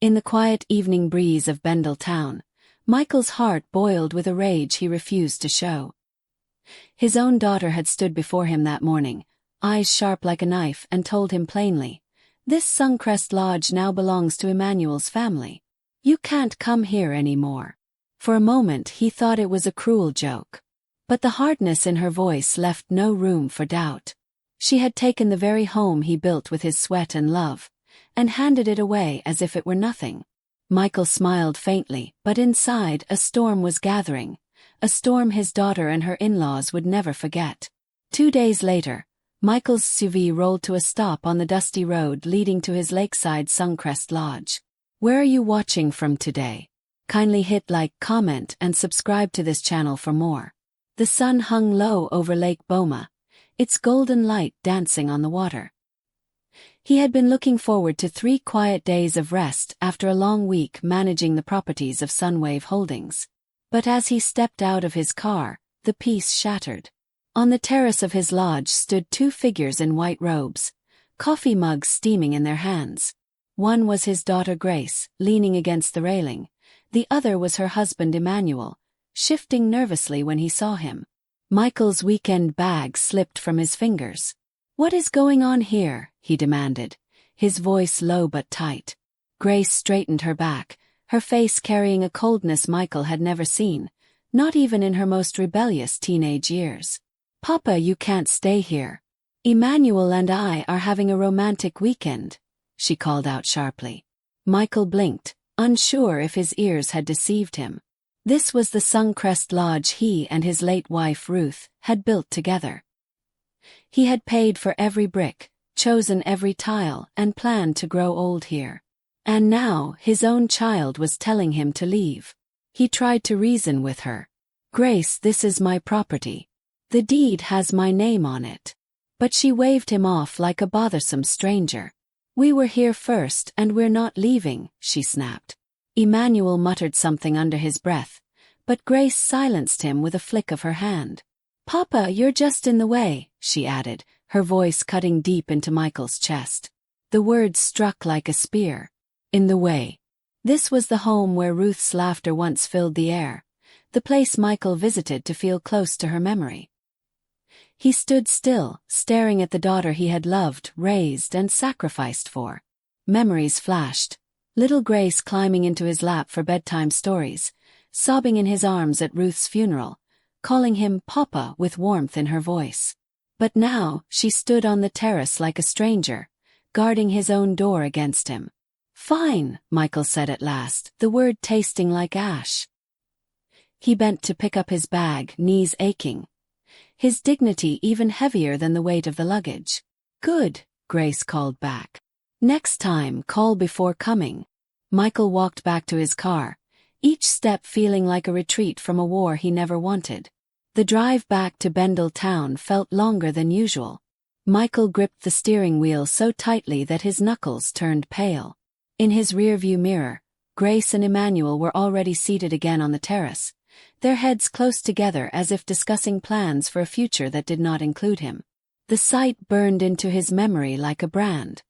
In the quiet evening breeze of Bendel town, Michael's heart boiled with a rage he refused to show. His own daughter had stood before him that morning, eyes sharp like a knife, and told him plainly, "This Suncrest Lodge now belongs to Emmanuel's family. You can't come here anymore." For a moment he thought it was a cruel joke. But the hardness in her voice left no room for doubt. She had taken the very home he built with his sweat and love, and handed it away as if it were nothing. Michael smiled faintly, but inside a storm was gathering, a storm his daughter and her in-laws would never forget. 2 days later, Michael's SUV rolled to a stop on the dusty road leading to his lakeside Suncrest Lodge. Where are you watching from today? Kindly hit like, comment, and subscribe to this channel for more. The sun hung low over Lake Boma, its golden light dancing on the water. He had been looking forward to 3 quiet days of rest after a long week managing the properties of Sunwave Holdings. But as he stepped out of his car, the peace shattered. On the terrace of his lodge stood 2 figures in white robes, coffee mugs steaming in their hands. One was his daughter Grace, leaning against the railing. The other was her husband Emmanuel, shifting nervously when he saw him. Michael's weekend bag slipped from his fingers. "What is going on here?" he demanded, his voice low but tight. Grace straightened her back, her face carrying a coldness Michael had never seen, not even in her most rebellious teenage years. "Papa, you can't stay here. Emmanuel and I are having a romantic weekend," she called out sharply. Michael blinked, unsure if his ears had deceived him. This was the Suncrest Lodge he and his late wife Ruth had built together. He had paid for every brick, chosen every tile, and planned to grow old here. And now his own child was telling him to leave. He tried to reason with her. "Grace, this is my property. The deed has my name on it." But she waved him off like a bothersome stranger. "We were here first and we're not leaving," she snapped. Emmanuel muttered something under his breath, but Grace silenced him with a flick of her hand. "Papa, you're just in the way," she added, her voice cutting deep into Michael's chest. The words struck like a spear. In the way. This was the home where Ruth's laughter once filled the air, the place Michael visited to feel close to her memory. He stood still, staring at the daughter he had loved, raised, and sacrificed for. Memories flashed. Little Grace climbing into his lap for bedtime stories, sobbing in his arms at Ruth's funeral, calling him Papa with warmth in her voice. But now, she stood on the terrace like a stranger, guarding his own door against him. "Fine," Michael said at last, the word tasting like ash. He bent to pick up his bag, knees aching, his dignity even heavier than the weight of the luggage. "Good," Grace called back. "Next time, call before coming." Michael walked back to his car, each step feeling like a retreat from a war he never wanted. The drive back to Bendel town felt longer than usual. Michael gripped the steering wheel so tightly that his knuckles turned pale. In his rearview mirror, Grace and Emmanuel were already seated again on the terrace, their heads close together as if discussing plans for a future that did not include him. The sight burned into his memory like a brand.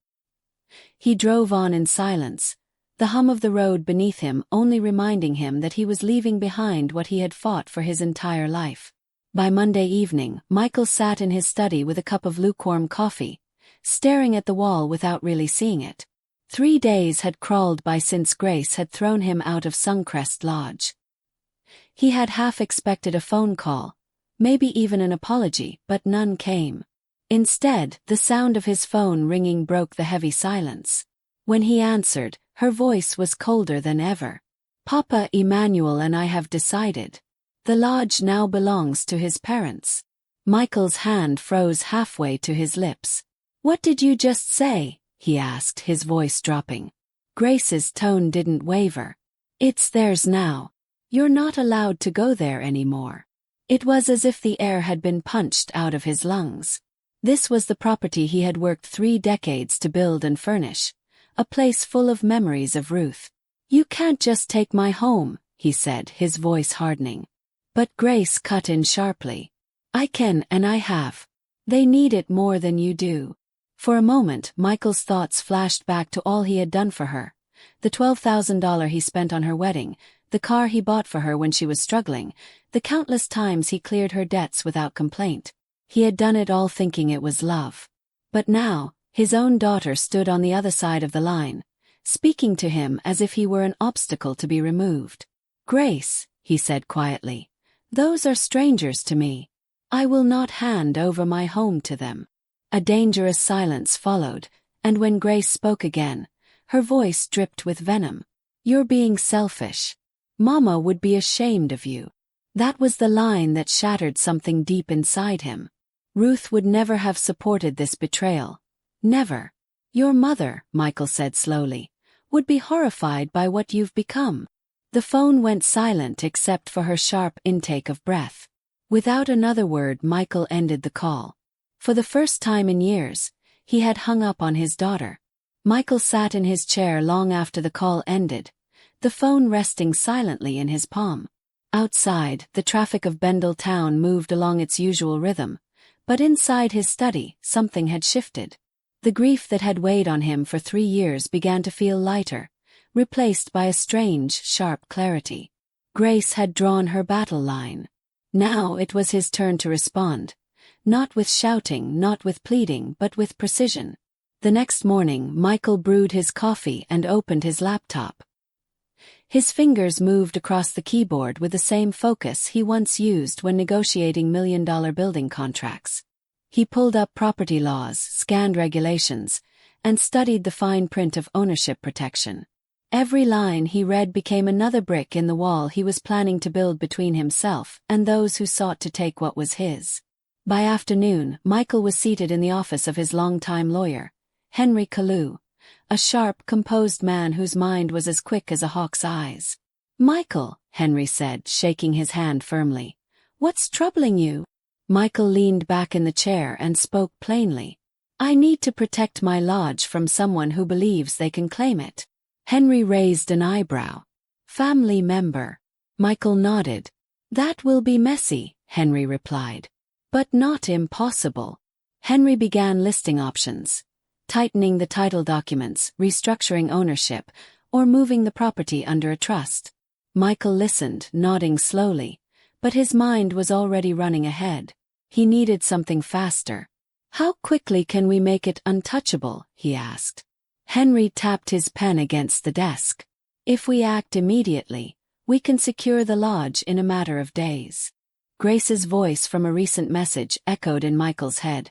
He drove on in silence, the hum of the road beneath him only reminding him that he was leaving behind what he had fought for his entire life. By Monday evening, Michael sat in his study with a cup of lukewarm coffee, staring at the wall without really seeing it. 3 days had crawled by since Grace had thrown him out of Suncrest Lodge. He had half expected a phone call, maybe even an apology, but none came. Instead, the sound of his phone ringing broke the heavy silence. When he answered, her voice was colder than ever. "Papa, Emmanuel and I have decided. The lodge now belongs to his parents." Michael's hand froze halfway to his lips. "What did you just say?" he asked, his voice dropping. Grace's tone didn't waver. "It's theirs now. You're not allowed to go there anymore." It was as if the air had been punched out of his lungs. This was the property he had worked 3 decades to build and furnish, a place full of memories of Ruth. "You can't just take my home," he said, his voice hardening. But Grace cut in sharply. "I can and I have. They need it more than you do." For a moment, Michael's thoughts flashed back to all he had done for her, The $12,000 he spent on her wedding, the car he bought for her when she was struggling, the countless times he cleared her debts without complaint. He had done it all thinking it was love. But now, his own daughter stood on the other side of the line, speaking to him as if he were an obstacle to be removed. "Grace," he said quietly, "those are strangers to me. I will not hand over my home to them." A dangerous silence followed, and when Grace spoke again, her voice dripped with venom. "You're being selfish. Mama would be ashamed of you." That was the line that shattered something deep inside him. Ruth would never have supported this betrayal. Never. "Your mother," Michael said slowly, "would be horrified by what you've become." The phone went silent except for her sharp intake of breath. Without another word, Michael ended the call. For the first time in years, he had hung up on his daughter. Michael sat in his chair long after the call ended, the phone resting silently in his palm. Outside, the traffic of Bendel town moved along its usual rhythm, but inside his study, something had shifted. The grief that had weighed on him for 3 years began to feel lighter, replaced by a strange, sharp clarity. Grace had drawn her battle line. Now it was his turn to respond. Not with shouting, not with pleading, but with precision. The next morning, Michael brewed his coffee and opened his laptop. His fingers moved across the keyboard with the same focus he once used when negotiating million-dollar building contracts. He pulled up property laws, scanned regulations, and studied the fine print of ownership protection. Every line he read became another brick in the wall he was planning to build between himself and those who sought to take what was his. By afternoon, Michael was seated in the office of his longtime lawyer, Henry Caillou, a sharp, composed man whose mind was as quick as a hawk's eyes. "Michael," Henry said, shaking his hand firmly, "what's troubling you?" Michael leaned back in the chair and spoke plainly. "I need to protect my lodge from someone who believes they can claim it." Henry raised an eyebrow. "Family member." Michael nodded. "That will be messy," Henry replied. "But not impossible." Henry began listing options. Tightening the title documents, restructuring ownership, or moving the property under a trust. Michael listened, nodding slowly, but his mind was already running ahead. He needed something faster. "How quickly can we make it untouchable?" he asked. Henry tapped his pen against the desk. "If we act immediately, we can secure the lodge in a matter of days." Grace's voice from a recent message echoed in Michael's head.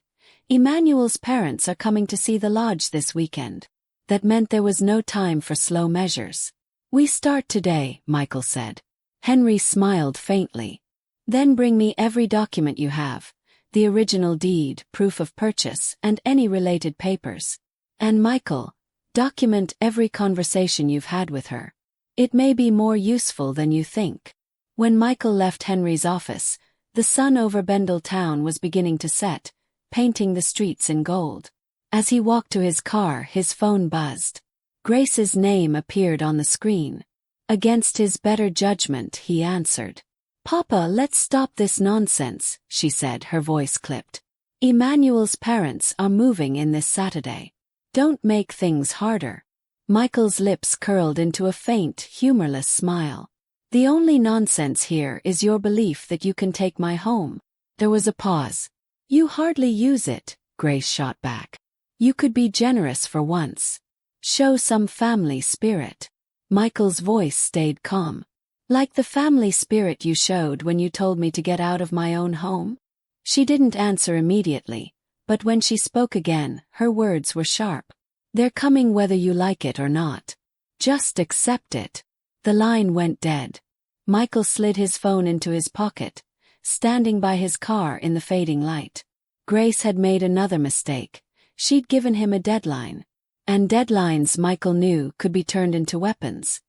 "Emmanuel's parents are coming to see the lodge this weekend." That meant there was no time for slow measures. "We start today," Michael said. Henry smiled faintly. "Then bring me every document you have, the original deed, proof of purchase, and any related papers. And Michael, document every conversation you've had with her. It may be more useful than you think." When Michael left Henry's office, the sun over Bendel town was beginning to set, painting the streets in gold. As he walked to his car, his phone buzzed. Grace's name appeared on the screen. Against his better judgment, he answered. "Papa, let's stop this nonsense," she said, her voice clipped. "Emmanuel's parents are moving in this Saturday. Don't make things harder." Michael's lips curled into a faint, humorless smile. "The only nonsense here is your belief that you can take my home." There was a pause. "You hardly use it," Grace shot back. "You could be generous for once. Show some family spirit." Michael's voice stayed calm. "Like the family spirit you showed when you told me to get out of my own home?" She didn't answer immediately, but when she spoke again, her words were sharp. "They're coming whether you like it or not. Just accept it." The line went dead. Michael slid his phone into his pocket, standing by his car in the fading light. Grace had made another mistake. She'd given him a deadline. And deadlines, Michael knew, could be turned into weapons.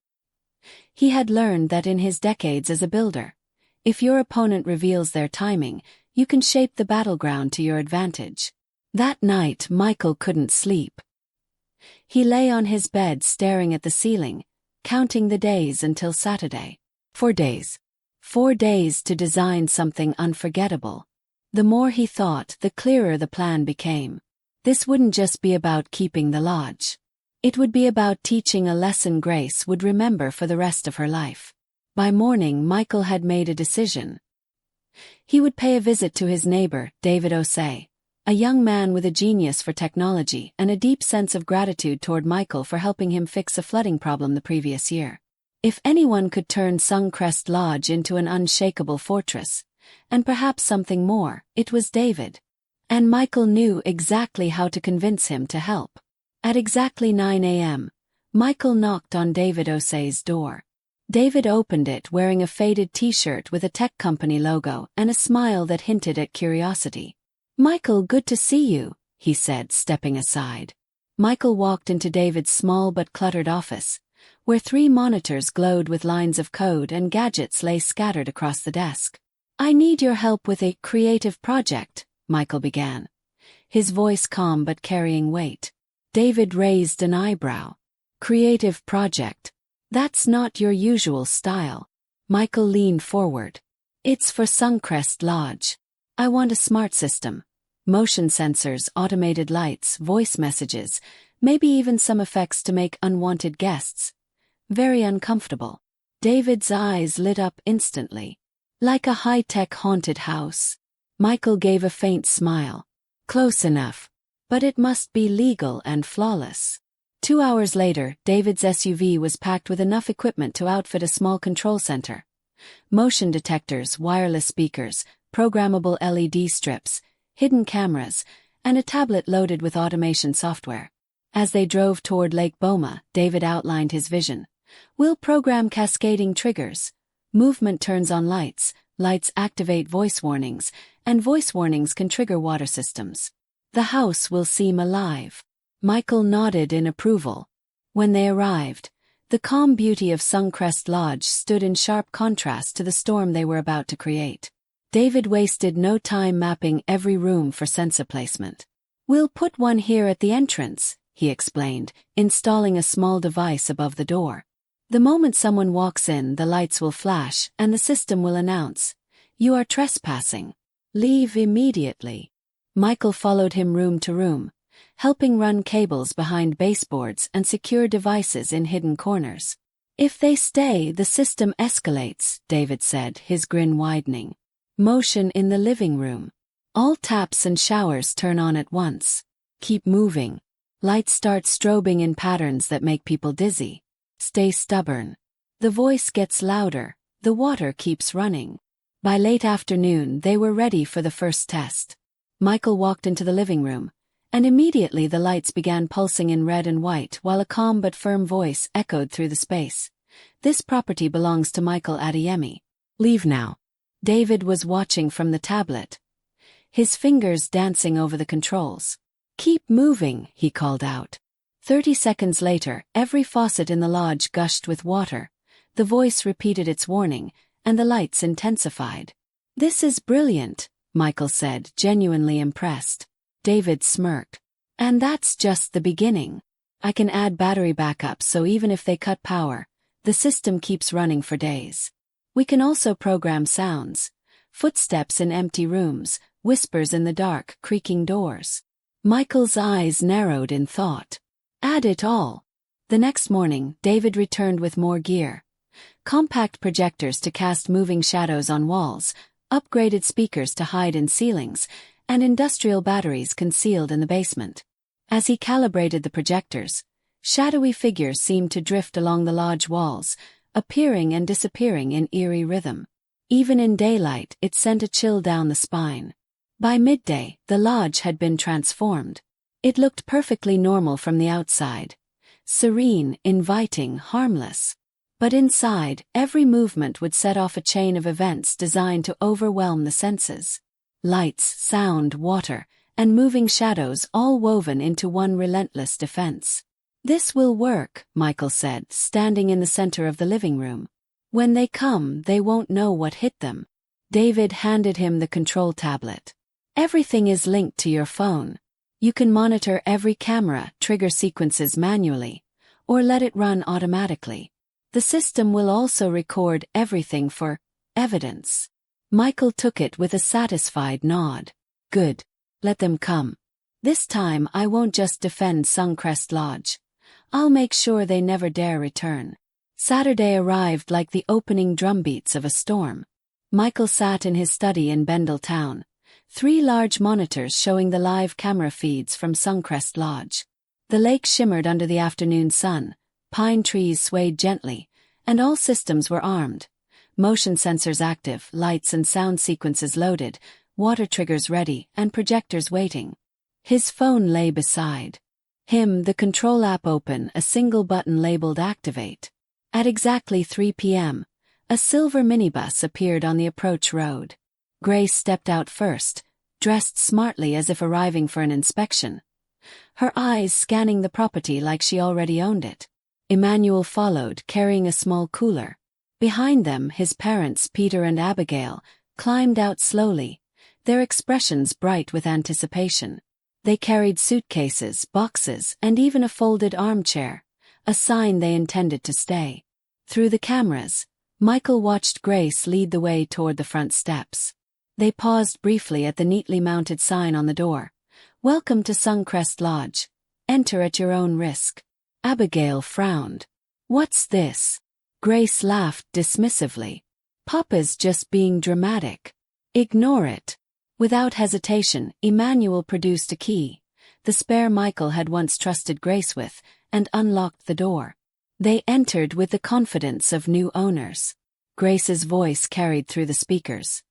He had learned that in his decades as a builder, if your opponent reveals their timing, you can shape the battleground to your advantage. That night, Michael couldn't sleep. He lay on his bed staring at the ceiling, counting the days until Saturday. 4 days. 4 days to design something unforgettable. The more he thought, the clearer the plan became. This wouldn't just be about keeping the lodge. It would be about teaching a lesson Grace would remember for the rest of her life. By morning, Michael had made a decision. He would pay a visit to his neighbor, David O'Say, a young man with a genius for technology and a deep sense of gratitude toward Michael for helping him fix a flooding problem the previous year. If anyone could turn Suncrest Lodge into an unshakable fortress, and perhaps something more, it was David. And Michael knew exactly how to convince him to help. At exactly 9 a.m., Michael knocked on David O'Say's door. David opened it wearing a faded t-shirt with a tech company logo and a smile that hinted at curiosity. "Michael, good to see you," he said, stepping aside. Michael walked into David's small but cluttered office, where 3 monitors glowed with lines of code and gadgets lay scattered across the desk. "I need your help with a creative project," Michael began, his voice calm but carrying weight. David raised an eyebrow. "Creative project? That's not your usual style." Michael leaned forward. "It's for Suncrest Lodge. I want a smart system. Motion sensors, automated lights, voice messages, maybe even some effects to make unwanted guests very uncomfortable." David's eyes lit up instantly. "Like a high-tech haunted house." Michael gave a faint smile. "Close enough. But it must be legal and flawless." 2 hours later, David's SUV was packed with enough equipment to outfit a small control center. Motion detectors, wireless speakers, programmable LED strips, hidden cameras, and a tablet loaded with automation software. As they drove toward Lake Boma, David outlined his vision. "We'll program cascading triggers. Movement turns on lights, lights activate voice warnings, and voice warnings can trigger water systems. The house will seem alive." Michael nodded in approval. When they arrived, the calm beauty of Suncrest Lodge stood in sharp contrast to the storm they were about to create. David wasted no time mapping every room for sensor placement. "We'll put one here at the entrance," he explained, installing a small device above the door. "The moment someone walks in, the lights will flash, and the system will announce, 'You are trespassing. Leave immediately.'" Michael followed him room to room, helping run cables behind baseboards and secure devices in hidden corners. "If they stay, the system escalates," David said, his grin widening. "Motion in the living room. All taps and showers turn on at once. Keep moving. Lights start strobing in patterns that make people dizzy. Stay stubborn. The voice gets louder, the water keeps running." By late afternoon, they were ready for the first test. Michael walked into the living room, and immediately the lights began pulsing in red and white while a calm but firm voice echoed through the space. "This property belongs to Michael Adeyemi. Leave now." David was watching from the tablet, his fingers dancing over the controls. "Keep moving," he called out. 30 seconds later, every faucet in the lodge gushed with water, the voice repeated its warning, and the lights intensified. "This is brilliant," Michael said, genuinely impressed. David smirked. "And that's just the beginning. I can add battery backup so even if they cut power, the system keeps running for days. We can also program sounds, footsteps in empty rooms, whispers in the dark, creaking doors." Michael's eyes narrowed in thought. Add it all. The next morning, David returned with more gear. Compact projectors to cast moving shadows on walls, upgraded speakers to hide in ceilings, and industrial batteries concealed in the basement. As he calibrated the projectors, shadowy figures seemed to drift along the lodge walls, appearing and disappearing in eerie rhythm. Even in daylight, it sent a chill down the spine. By midday, the lodge had been transformed. It looked perfectly normal from the outside, serene, inviting, harmless. But inside, every movement would set off a chain of events designed to overwhelm the senses. Lights, sound, water, and moving shadows all woven into one relentless defense. "This will work," Michael said, standing in the center of the living room. "When they come, they won't know what hit them." David handed him the control tablet. "Everything is linked to your phone. You can monitor every camera, trigger sequences manually, or let it run automatically. The system will also record everything for evidence." Michael took it with a satisfied nod. "Good. Let them come. This time I won't just defend Suncrest Lodge. I'll make sure they never dare return. Saturday arrived like the opening drumbeats of a storm. Michael sat in his study in Bendel Town, 3 large monitors showing the live camera feeds from Suncrest Lodge. The lake shimmered under the afternoon sun, pine trees swayed gently, and all systems were armed. Motion sensors active, lights and sound sequences loaded, water triggers ready, and projectors waiting. His phone lay beside him, the control app open, a single button labeled Activate. At exactly 3 p.m., a silver minibus appeared on the approach road. Grace stepped out first, dressed smartly as if arriving for an inspection, her eyes scanning the property like she already owned it. Emmanuel followed, carrying a small cooler. Behind them, his parents, Peter and Abigail, climbed out slowly, their expressions bright with anticipation. They carried suitcases, boxes, and even a folded armchair, a sign they intended to stay. Through the cameras, Michael watched Grace lead the way toward the front steps. They paused briefly at the neatly mounted sign on the door. "Welcome to Suncrest Lodge. Enter at your own risk." Abigail frowned. "What's this?" Grace laughed dismissively. "Papa's just being dramatic. Ignore it." Without hesitation, Emmanuel produced a key, the spare Michael had once trusted Grace with, and unlocked the door. They entered with the confidence of new owners. Grace's voice carried through the speakers.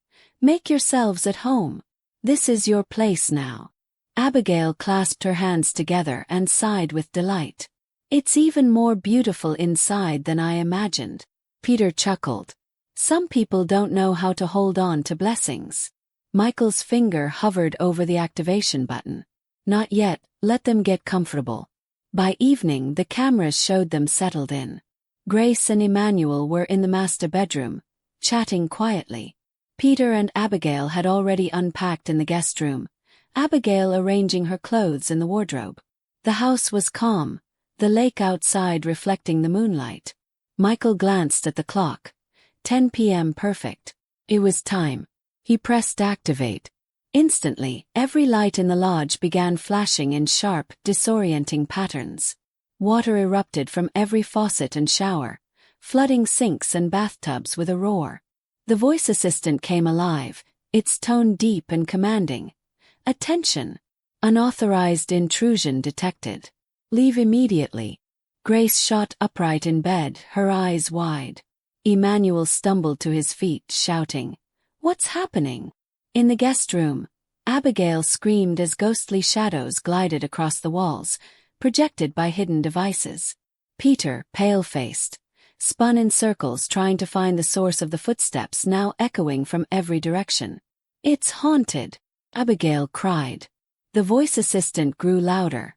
"Make yourselves at home. This is your place now." Abigail clasped her hands together and sighed with delight. "It's even more beautiful inside than I imagined." Peter chuckled. "Some people don't know how to hold on to blessings." Michael's finger hovered over the activation button. "Not yet, let them get comfortable." By evening, the cameras showed them settled in. Grace and Emmanuel were in the master bedroom, chatting quietly. Peter and Abigail had already unpacked in the guest room, Abigail arranging her clothes in the wardrobe. The house was calm, the lake outside reflecting the moonlight. Michael glanced at the clock. 10 p.m. perfect. It was time. He pressed Activate. Instantly, every light in the lodge began flashing in sharp, disorienting patterns. Water erupted from every faucet and shower, flooding sinks and bathtubs with a roar. The voice assistant came alive, its tone deep and commanding. "Attention! Unauthorized intrusion detected. Leave immediately." Grace shot upright in bed, her eyes wide. Emmanuel stumbled to his feet, shouting, "What's happening?" In the guest room, Abigail screamed as ghostly shadows glided across the walls, projected by hidden devices. Peter, pale-faced, spun in circles trying to find the source of the footsteps now echoing from every direction. "It's haunted," Abigail cried. The voice assistant grew louder.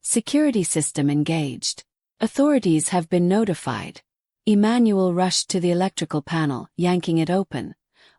"Security system engaged. Authorities have been notified." Emmanuel rushed to the electrical panel, yanking it open,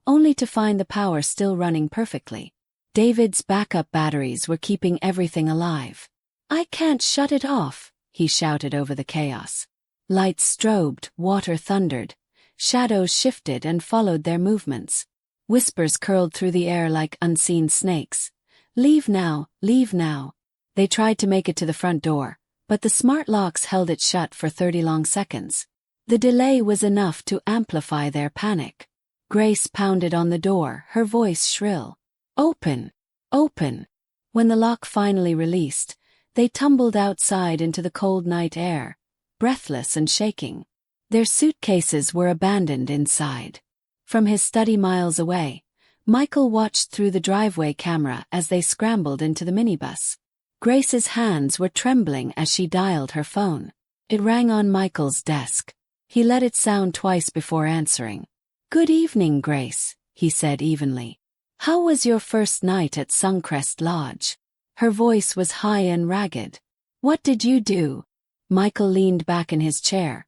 only to find the power still running perfectly. David's backup batteries were keeping everything alive. "I can't shut it off," he shouted over the chaos. Lights strobed, water thundered, shadows shifted and followed their movements. Whispers curled through the air like unseen snakes. "Leave now, leave now." They tried to make it to the front door, but the smart locks held it shut for 30 long seconds. The delay was enough to amplify their panic. Grace pounded on the door, her voice shrill. "Open! Open!" When the lock finally released, they tumbled outside into the cold night air, breathless and shaking. Their suitcases were abandoned inside. From his study miles away, Michael watched through the driveway camera as they scrambled into the minibus. Grace's hands were trembling as she dialed her phone. It rang on Michael's desk. He let it sound twice before answering. "Good evening, Grace," he said evenly. "How was your first night at Suncrest Lodge?" Her voice was high and ragged. "What did you do?" Michael leaned back in his chair,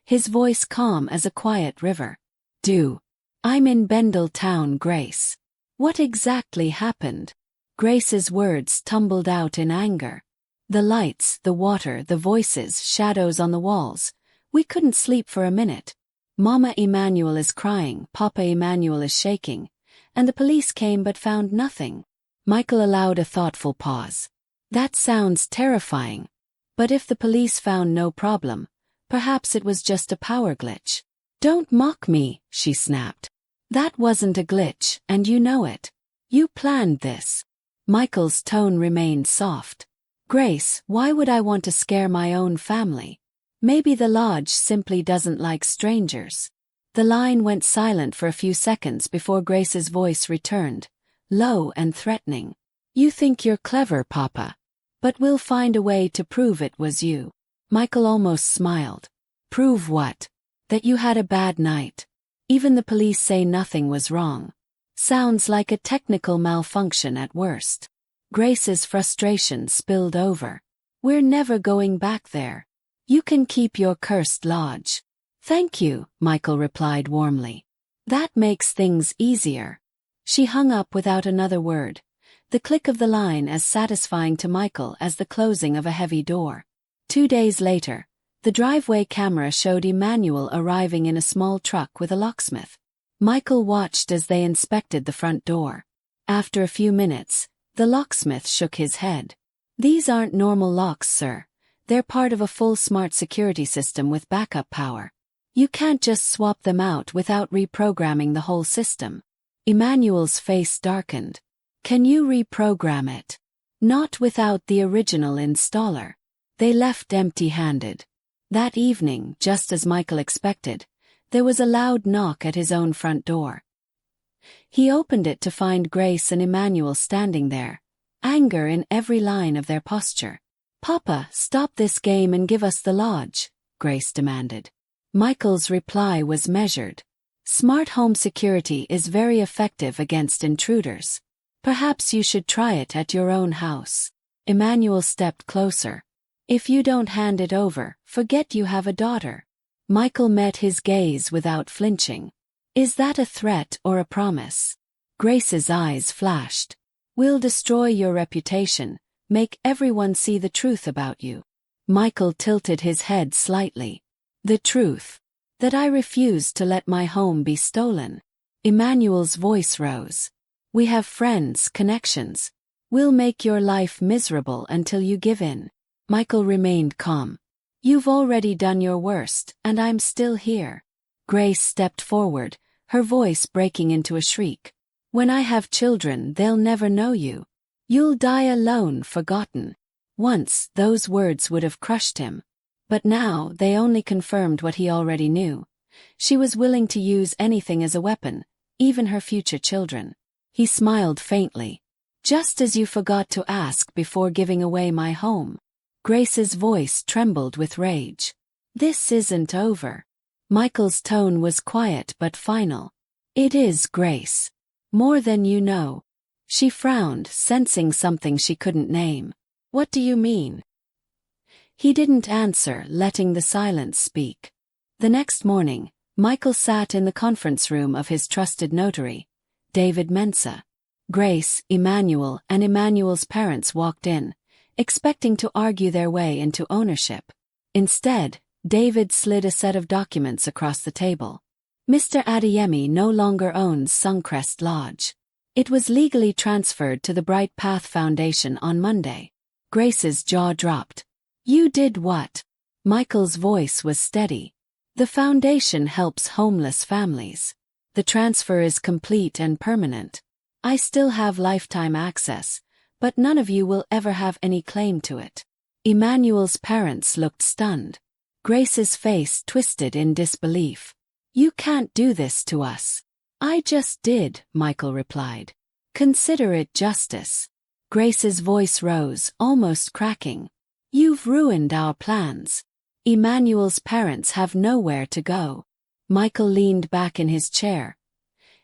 his voice calm as a quiet river. "Do? I'm in Bendel Town, Grace." "What exactly happened?" Grace's words tumbled out in anger. "The lights, the water, the voices, shadows on the walls. We couldn't sleep for a minute. Mama Emmanuel is crying, Papa Emmanuel is shaking, and the police came but found nothing." Michael allowed a thoughtful pause. "That sounds terrifying." But if the police found no problem, perhaps it was just a power glitch. "Don't mock me," she snapped. "That wasn't a glitch, and you know it. You planned this." Michael's tone remained soft. "Grace, why would I want to scare my own family? Maybe the lodge simply doesn't like strangers." The line went silent for a few seconds before Grace's voice returned, low and threatening. "You think you're clever, Papa. But we'll find a way to prove it was you." Michael almost smiled. "Prove what? That you had a bad night. Even the police say nothing was wrong. Sounds like a technical malfunction at worst." Grace's frustration spilled over. "We're never going back there. You can keep your cursed lodge." "Thank you," Michael replied warmly. "That makes things easier." She hung up without another word, the click of the line as satisfying to Michael as the closing of a heavy door. 2 days later, the driveway camera showed Emmanuel arriving in a small truck with a locksmith. Michael watched as they inspected the front door. After a few minutes, the locksmith shook his head. "These aren't normal locks, sir. They're part of a full smart security system with backup power. You can't just swap them out without reprogramming the whole system." Emmanuel's face darkened. "Can you reprogram it?" "Not without the original installer." They left empty-handed. That evening, just as Michael expected, there was a loud knock at his own front door. He opened it to find Grace and Emmanuel standing there, anger in every line of their posture. "Papa, stop this game and give us the lodge," Grace demanded. Michael's reply was measured. "Smart home security is very effective against intruders. Perhaps you should try it at your own house." Emmanuel stepped closer. "If you don't hand it over, forget you have a daughter." Michael met his gaze without flinching. "Is that a threat or a promise?" Grace's eyes flashed. "We'll destroy your reputation, make everyone see the truth about you." Michael tilted his head slightly. "The truth? That I refuse to let my home be stolen." Emmanuel's voice rose. "We have friends, connections. We'll make your life miserable until you give in." Michael remained calm. "You've already done your worst, and I'm still here." Grace stepped forward, her voice breaking into a shriek. "When I have children, they'll never know you. You'll die alone, forgotten." Once, those words would have crushed him. But now, they only confirmed what he already knew. She was willing to use anything as a weapon, even her future children. He smiled faintly. "Just as you forgot to ask before giving away my home." Grace's voice trembled with rage. "This isn't over." Michael's tone was quiet but final. "It is, Grace. More than you know." She frowned, sensing something she couldn't name. "What do you mean?" He didn't answer, letting the silence speak. The next morning, Michael sat in the conference room of his trusted notary, David Mensa. Grace, Emmanuel, and Emmanuel's parents walked in, expecting to argue their way into ownership. Instead, David slid a set of documents across the table. "Mr. Adeyemi no longer owns Suncrest Lodge. It was legally transferred to the Bright Path Foundation on Monday." Grace's jaw dropped. "You did what?" Michael's voice was steady. "The foundation helps homeless families. The transfer is complete and permanent. I still have lifetime access, but none of you will ever have any claim to it." Emmanuel's parents looked stunned. Grace's face twisted in disbelief. "You can't do this to us." "I just did," Michael replied. "Consider it justice." Grace's voice rose, almost cracking. "You've ruined our plans. Emmanuel's parents have nowhere to go." Michael leaned back in his chair,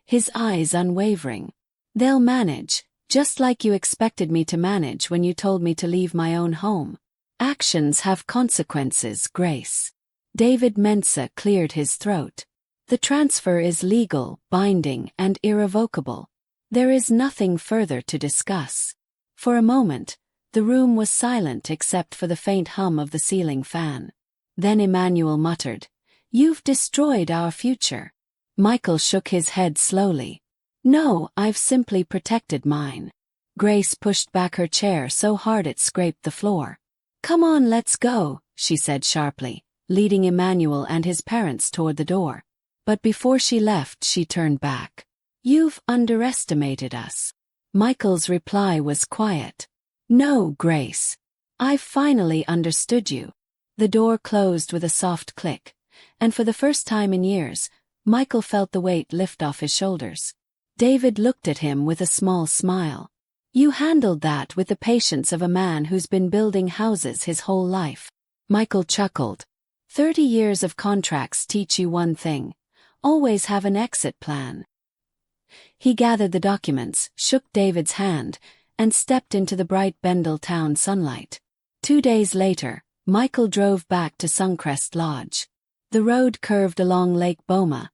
his eyes unwavering. "They'll manage, just like you expected me to manage when you told me to leave my own home. Actions have consequences, Grace." David Mensa cleared his throat. "The transfer is legal, binding, and irrevocable. There is nothing further to discuss." For a moment, the room was silent except for the faint hum of the ceiling fan. Then Emmanuel muttered, "You've destroyed our future." Michael shook his head slowly. "No, I've simply protected mine." Grace pushed back her chair so hard it scraped the floor. "Come on, let's go," she said sharply, leading Emmanuel and his parents toward the door. But before she left, she turned back. "You've underestimated us." Michael's reply was quiet. "No, Grace. I finally understood you." The door closed with a soft click, and for the first time in years, Michael felt the weight lift off his shoulders. David looked at him with a small smile. "You handled that with the patience of a man who's been building houses his whole life." Michael chuckled. 30 years of contracts teach you one thing: always have an exit plan. He gathered the documents, shook David's hand, and stepped into the bright Bendel town sunlight. 2 days later, Michael drove back to Suncrest Lodge. The road curved along Lake Boma,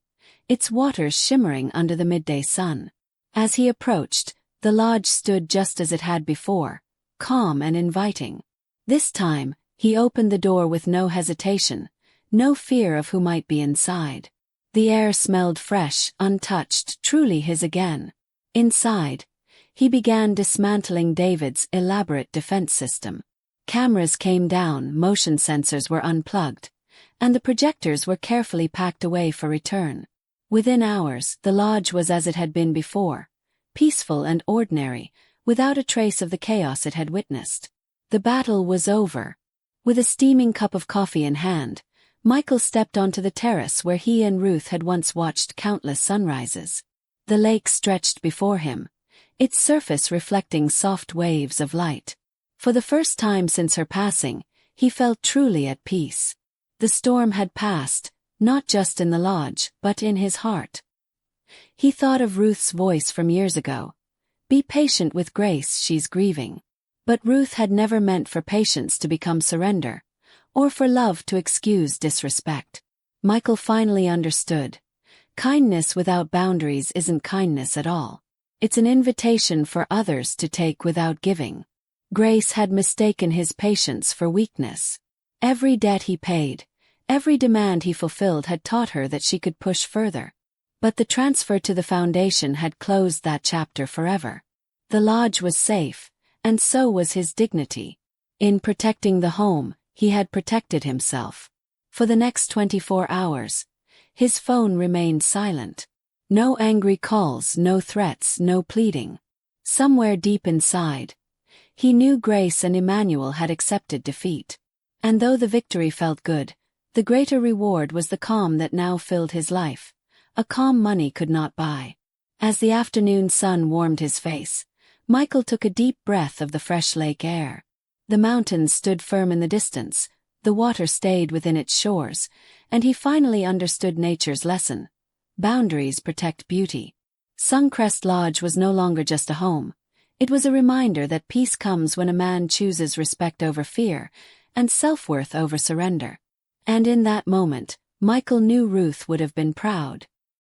its waters shimmering under the midday sun. As he approached, the lodge stood just as it had before, calm and inviting. This time, he opened the door with no hesitation, no fear of who might be inside. The air smelled fresh, untouched, truly his again. Inside, he began dismantling David's elaborate defense system. Cameras came down, motion sensors were unplugged, and the projectors were carefully packed away for return. Within hours, the lodge was as it had been before, peaceful and ordinary, without a trace of the chaos it had witnessed. The battle was over. With a steaming cup of coffee in hand, Michael stepped onto the terrace where he and Ruth had once watched countless sunrises. The lake stretched before him, its surface reflecting soft waves of light. For the first time since her passing, he felt truly at peace. The storm had passed, not just in the lodge, but in his heart. He thought of Ruth's voice from years ago. "Be patient with Grace, she's grieving." But Ruth had never meant for patience to become surrender, or for love to excuse disrespect. Michael finally understood. Kindness without boundaries isn't kindness at all. It's an invitation for others to take without giving. Grace had mistaken his patience for weakness. Every debt he paid, every demand he fulfilled had taught her that she could push further. But the transfer to the foundation had closed that chapter forever. The lodge was safe, and so was his dignity. In protecting the home, he had protected himself. For the next 24 hours, his phone remained silent. No angry calls, no threats, no pleading. Somewhere deep inside, he knew Grace and Emmanuel had accepted defeat. And though the victory felt good, the greater reward was the calm that now filled his life, a calm money could not buy. As the afternoon sun warmed his face, Michael took a deep breath of the fresh lake air. The mountains stood firm in the distance, the water stayed within its shores, and he finally understood nature's lesson. Boundaries protect beauty. Suncrest Lodge was no longer just a home. It was a reminder that peace comes when a man chooses respect over fear, and self-worth over surrender. And in that moment, Michael knew Ruth would have been proud.